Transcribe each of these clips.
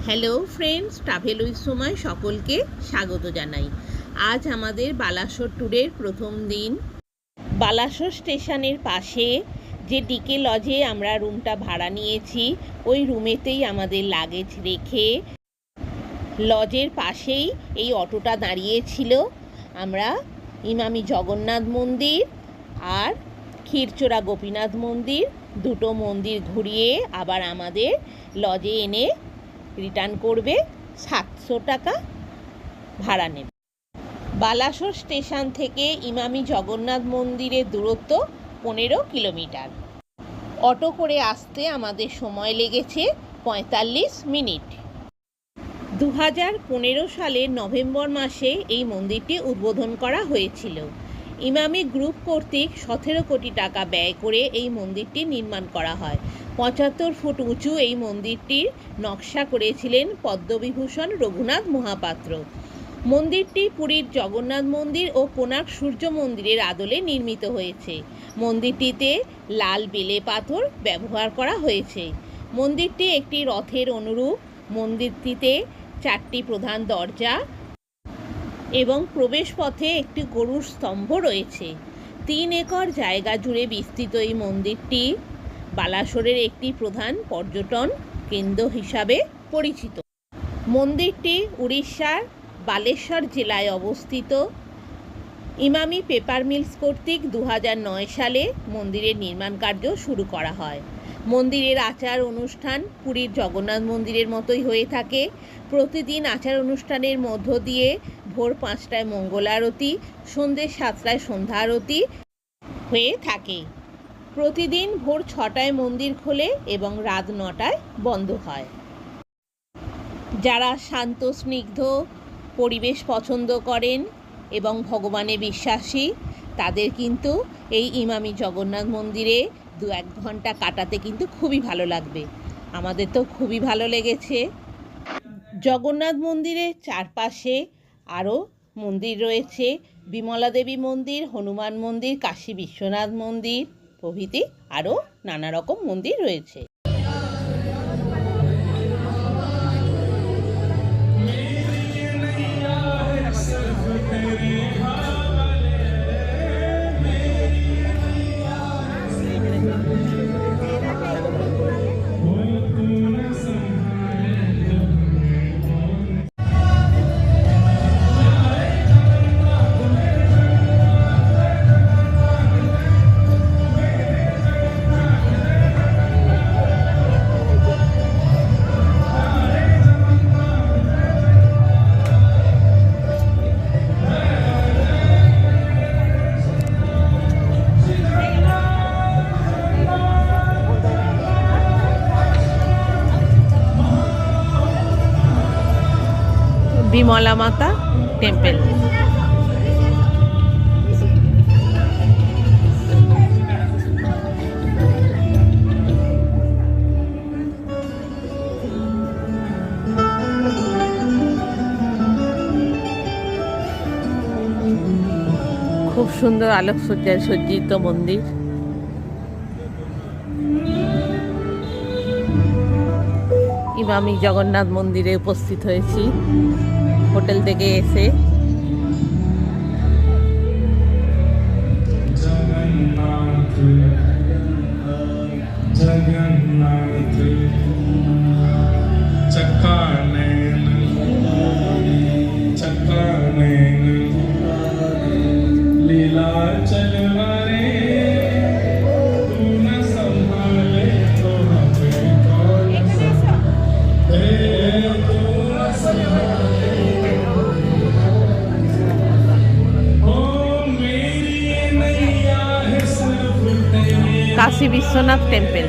Hello friends, travel with সময় সকলকে স্বাগত জানাই। আজ আমাদের বালাসোর ট্যুরের প্রথম দিন। বালাসোর স্টেশনের পাশে যে ডিকে লজে আমরা রুমটা ভাড়া নিয়েছি, ওই রুমেতেই আমাদের লাগেজ রেখে লজের পাশেই এই অটোটা দাঁড়িয়েছিল। আমরা ইমামি জগন্নাথ মন্দির আর ক্ষীরচোরা গোপীনাথ মন্দির, দুটো মন্দির ঘুরিয়ে আবার আমাদের লজে এনে রিটার্ন করবে। 700 টাকা ভাড়া নেবে। বালাসোর স্টেশন থেকে ইমামি জগন্নাথ মন্দিরের দূরত্ব 15 কিলোমিটার। অটো করে আসতে আমাদের সময় লেগেছে 45 মিনিট। 2015 সালের নভেম্বর মাসে এই মন্দিরটি উদ্বোধন করা হয়েছিল। ইমামি গ্রুপ কর্তৃক 17 কোটি টাকা ব্যয় করে এই মন্দিরটি নির্মাণ করা হয়। 75 ফুট উঁচু এই মন্দিরটির নকশা করেছিলেন পদ্মবিভূষণ রঘুনাথ মহাপাত্র। মন্দিরটি পুরীর জগন্নাথ মন্দির ও কোণার্ক সূর্য মন্দিরের আদলে নির্মিত হয়েছে। মন্দিরটিতে লাল বেলে পাথর ব্যবহার করা হয়েছে। মন্দিরটি একটি রথের অনুরূপ। মন্দিরটিতে 4টি প্রধান দরজা এবং প্রবেশপথে একটি গরুর স্তম্ভ রয়েছে। 3 একর জায়গা জুড়ে বিস্তৃত এই মন্দিরটি বালাসোরের একটি প্রধান পর্যটন কেন্দ্র হিসাবে পরিচিত। মন্দিরটি উড়িষ্যার বালেশ্বর জেলায় অবস্থিত। ইমামি পেপার মিলস কর্তৃক 2009 সালে মন্দিরের নির্মাণ কার্য শুরু করা হয়। মন্দিরের আচার অনুষ্ঠান পুরীর জগন্নাথ মন্দিরের মতোই হয়ে থাকে। প্রতিদিন আচার অনুষ্ঠানের মধ্য দিয়ে ভোর 5টায় মঙ্গল আরতি, সন্ধ্যে 7টায় সন্ধ্যা আরতি হয়ে থাকে। প্রতিদিন ভোর 6টায় মন্দির খোলে এবং রাত 9টায় বন্ধ হয়। যারা শান্ত স্নিগ্ধ পরিবেশ পছন্দ করেন এবং ভগবানে বিশ্বাসী, তাদের কিন্তু এই ইমামি জগন্নাথ মন্দিরে 2-1 ঘন্টা কাটাতে কিন্তু খুবই ভালো লাগবে। আমাদের তো খুবই ভালো লেগেছে। জগন্নাথ মন্দিরের চারপাশে আরও মন্দির রয়েছে। বিমলা দেবী মন্দির, হনুমান মন্দির, কাশী বিশ্বনাথ মন্দির প্রভৃতি আরও নানা রকম মন্দির রয়েছে। বিমলা মাতা টেম্পল। খুব সুন্দর আলোকসজ্জায় সজ্জিত মন্দির। ইমামি জগন্নাথ মন্দিরে উপস্থিত হয়েছি হোটেল থেকে এসে। কাশী বিশ্বনাথ টেম্পল।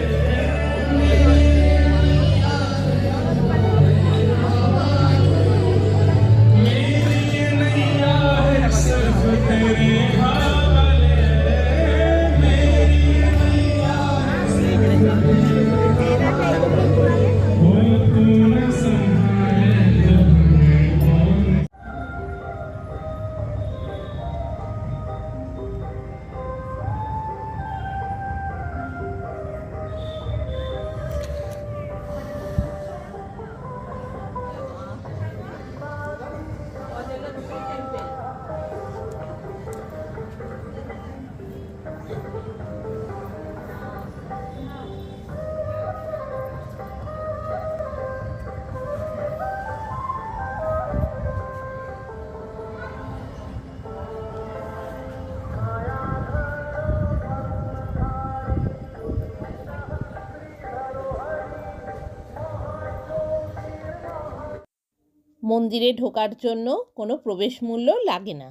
মন্দিরে ঢোকার জন্য কোনো প্রবেশ মূল্য লাগে না।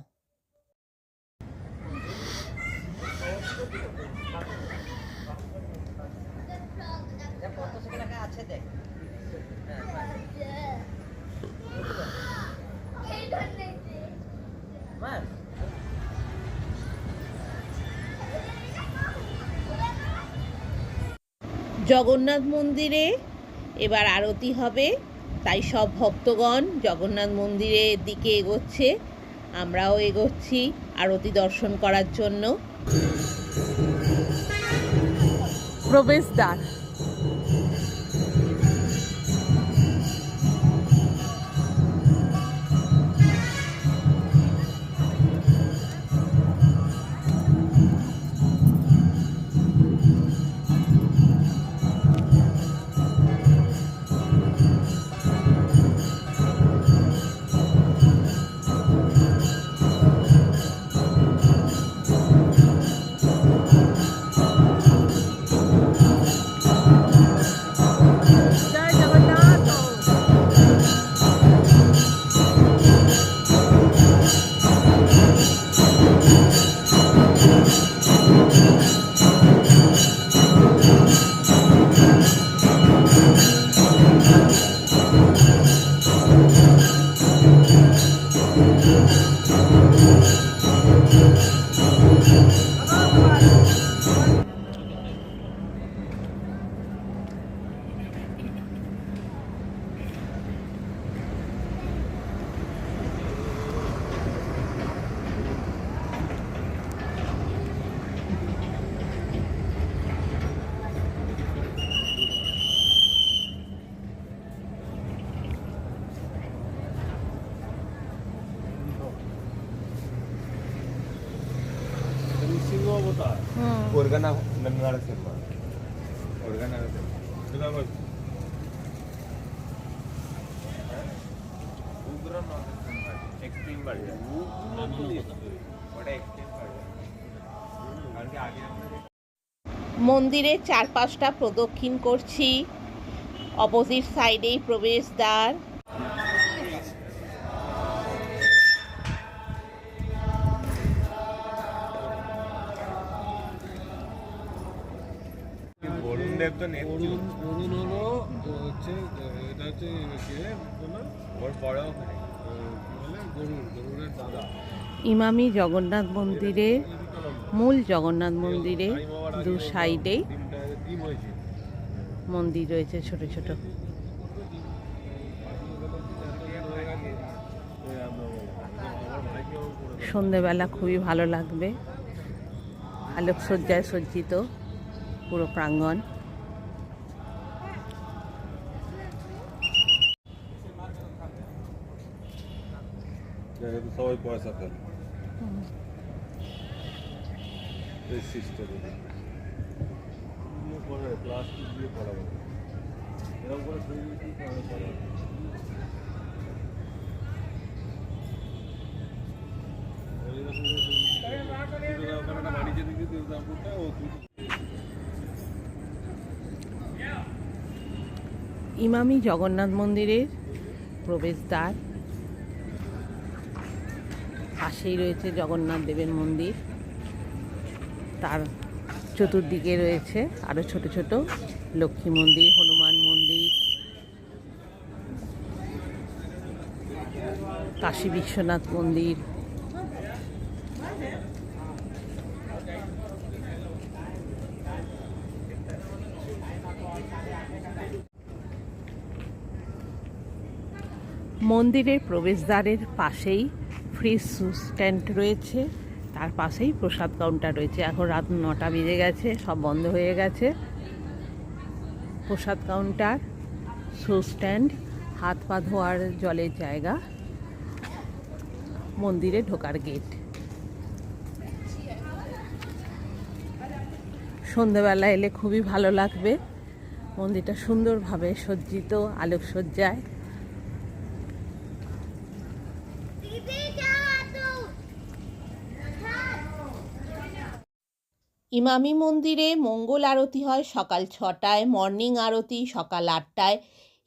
জগন্নাথ মন্দিরে এবার আরতি হবে, তাই সব ভক্তগণ জগন্নাথ মন্দিরের দিকে এগোচ্ছে, আমরাও এগোচ্ছি আরতি দর্শন করার জন্য। প্রবেশদ্বার। Organa Narasimha. Organa Narasimha. Ugra Narasimha. Extreme version. What extreme version? মন্দিরের চারপাশটা প্রদক্ষিণ করছি, অপোজিট সাইডেই প্রবেশদ্বার। ইমামি জগন্নাথ মন্দিরে, মূল জগন্নাথ মন্দিরে দু সাইডেই মন্দির রয়েছে ছোট ছোট। সন্ধেবেলা খুবই ভালো লাগবে, আলোকসজ্জায় সজ্জিত পুরো প্রাঙ্গণ। সবাই পয়সা ফেলে এই সিস্টেমে প্লাস্টিক দিয়ে করাবো এরকম করে ইমামি জগন্নাথ মন্দিরের প্রবেশদ্বার, পাশেই রয়েছে জগন্নাথ দেবের মন্দির, তার চতুর্দিকে রয়েছে আরও ছোট ছোট লক্ষ্মী মন্দির, হনুমান মন্দির, কাশী বিশ্বনাথ মন্দির। মন্দিরের প্রবেশদ্বারের পাশেই ফ্রিজ স্ট্যান্ড রয়েছে, তার পাশেই প্রসাদ কাউন্টার রয়েছে। এখন রাত 9টা বেজে গেছে, সব বন্ধ হয়ে গেছে। প্রসাদ কাউন্টার, শু স্ট্যান্ড, হাত পা ধোয়ার জলের জায়গা, মন্দিরে ঢোকার গেট। সন্ধ্যেবেলা এলে খুবই ভালো লাগবে, মন্দিরটা সুন্দরভাবে সজ্জিত আলোকসজ্জায়। ইমামি মন্দিরে মঙ্গল আরতি হয় সকাল 6টায়, মর্নিং আরতি সকাল 8টায়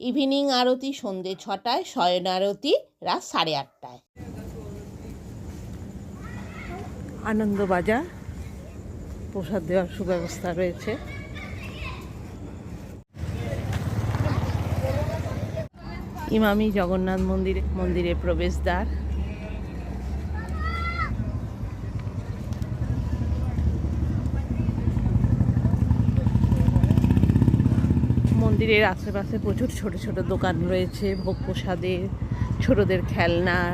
ইভিনিং আরতি সন্ধে 6টায়, শয়ন আরতি রাত 8:30টায়। আনন্দবাজার প্রসাদ দেওয়ার সুব্যবস্থা রয়েছে। ইমামি জগন্নাথ মন্দিরে প্রবেশদ্বার। মন্দিরের আশেপাশে প্রচুর ছোট ছোট দোকান রয়েছে, ভোগ প্রসাদের, ছোটদের খেলনার।